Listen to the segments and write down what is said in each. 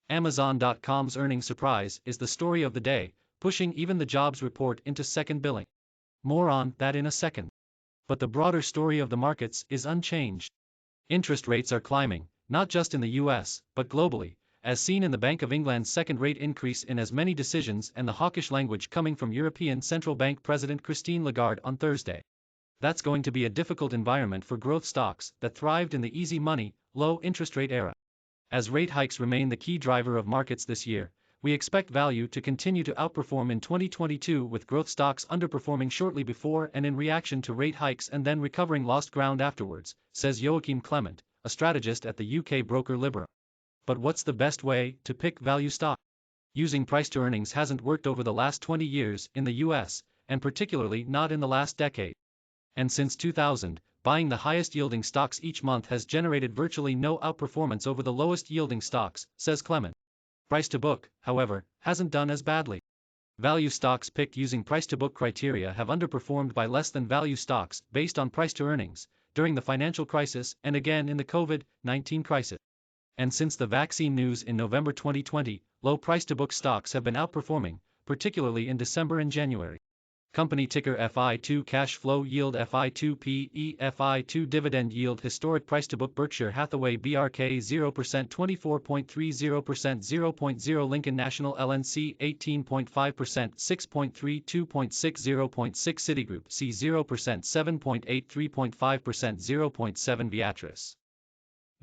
Amazon.com's earnings surprise is the story of the day, pushing even the jobs report into second billing. More on that in a second. But the broader story of the markets is unchanged. Interest rates are climbing, not just in the US, but globally, as seen in the Bank of England's second rate increase in as many decisions and the hawkish language coming from European Central Bank President Christine Lagarde on Thursday. That's going to be a difficult environment for growth stocks that thrived in the easy money, low interest rate era. As rate hikes remain the key driver of markets this year, we expect value to continue to outperform in 2022, with growth stocks underperforming shortly before and in reaction to rate hikes and then recovering lost ground afterwards, says Joachim Clement, a strategist at the UK broker Libra. But what's the best way to pick value stock? Using price to earnings hasn't worked over the last 20 years in the US, and particularly not in the last decade. And since 2000, buying the highest yielding stocks each month has generated virtually no outperformance over the lowest yielding stocks, says Clement. Price to book, however, hasn't done as badly. Value stocks picked using price to book criteria have underperformed by less than value stocks based on price to earnings during the financial crisis and again in the COVID-19 crisis. And since the vaccine news in November 2020, low price to book stocks have been outperforming, particularly in December and January. Company ticker FI2, cash flow yield FI2, PE FI2, dividend yield, historic price to book, Berkshire Hathaway BRK 0%, 24.30%, 0.0 Lincoln National LNC 18.5%, 6.3, 2.6, 0.6 Citigroup C 0%, 7.8, 3.5%, 0.7 Beatrice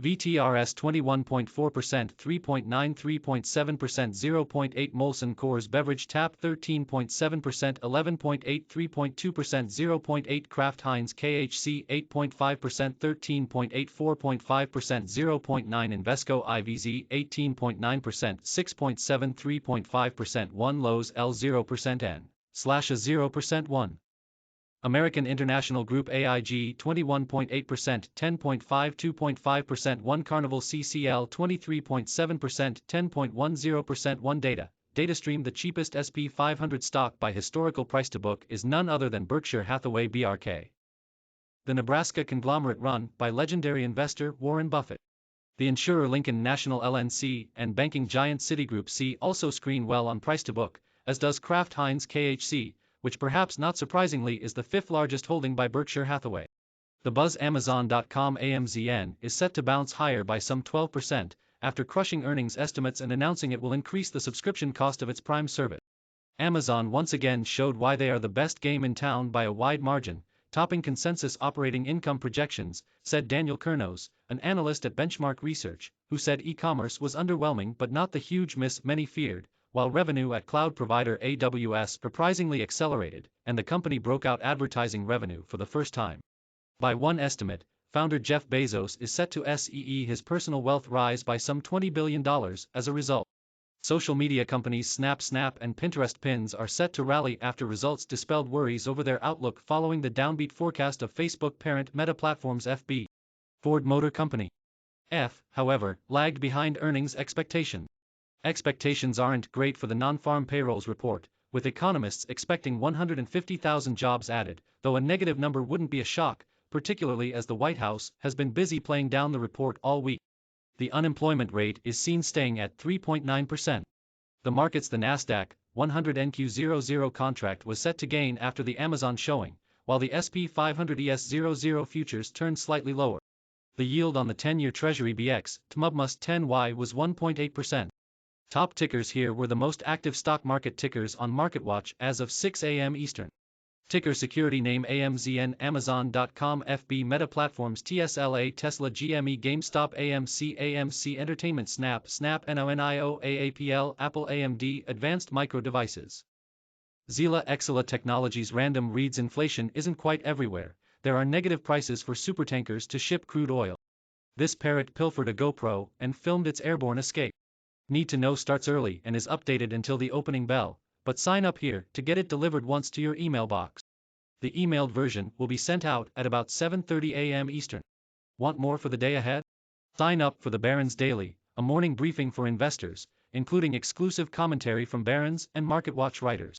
VTRS 21.4%, 3.9, 3.7%, 0.8 Molson Coors Beverage Tap 13.7%, 11.8, 3.2%, 0.8 Kraft Heinz KHC 8.5%, 13.8, 4.5%, 0.9 Invesco IVZ 18.9%, 6.7, 3.5%, 1 Lowe's L 0% N/a 0% 1. American International Group AIG 21.8%, 10.5, 2.5%, 1 Carnival CCL 23.7%, 10.10%, 1 DataStream. The cheapest SP 500 stock by historical price to book is none other than Berkshire Hathaway BRK, the Nebraska conglomerate run by legendary investor Warren Buffett. The insurer Lincoln National LNC and banking giant Citigroup C also screen well on price to book, as does Kraft Heinz KHC, which perhaps not surprisingly is the fifth largest holding by Berkshire Hathaway. The buzz Amazon.com AMZN is set to bounce higher by some 12% after crushing earnings estimates and announcing it will increase the subscription cost of its Prime service. Amazon once again showed why they are the best game in town by a wide margin, topping consensus operating income projections, said Daniel Kurnos, an analyst at Benchmark Research, who said e-commerce was underwhelming but not the huge miss many feared, while revenue at cloud provider AWS surprisingly accelerated, and the company broke out advertising revenue for the first time. By one estimate, founder Jeff Bezos is set to see his personal wealth rise by some $20 billion as a result. Social media companies Snap and Pinterest Pins are set to rally after results dispelled worries over their outlook following the downbeat forecast of Facebook parent Meta Platforms FB. Ford Motor Company F, however, lagged behind earnings expectations. Expectations aren't great for the non-farm payrolls report, with economists expecting 150,000 jobs added, though a negative number wouldn't be a shock, particularly as the White House has been busy playing down the report all week. The unemployment rate is seen staying at 3.9%. The market's the Nasdaq 100 NQ00 contract was set to gain after the Amazon showing, while the SP 500 ES00 futures turned slightly lower. The yield on the 10-year Treasury BX TMUBMUS 10Y was 1.8%. Top tickers here were the most active stock market tickers on MarketWatch as of 6 a.m. Eastern. Ticker security name AMZN, Amazon.com, FB, Meta Platforms, TSLA, Tesla, GME, GameStop, AMC Entertainment, Snap NONIO, AAPL, Apple, AMD, Advanced Micro Devices. Exela Technologies. Random reads inflation isn't quite everywhere. There are negative prices for supertankers to ship crude oil. This parrot pilfered a GoPro and filmed its airborne escape. Need to know starts early and is updated until the opening bell, but sign up here to get it delivered once to your email box. The emailed version will be sent out at about 7:30 a.m. Eastern. Want more for the day ahead? Sign up for the Barron's Daily, a morning briefing for investors, including exclusive commentary from Barron's and MarketWatch writers.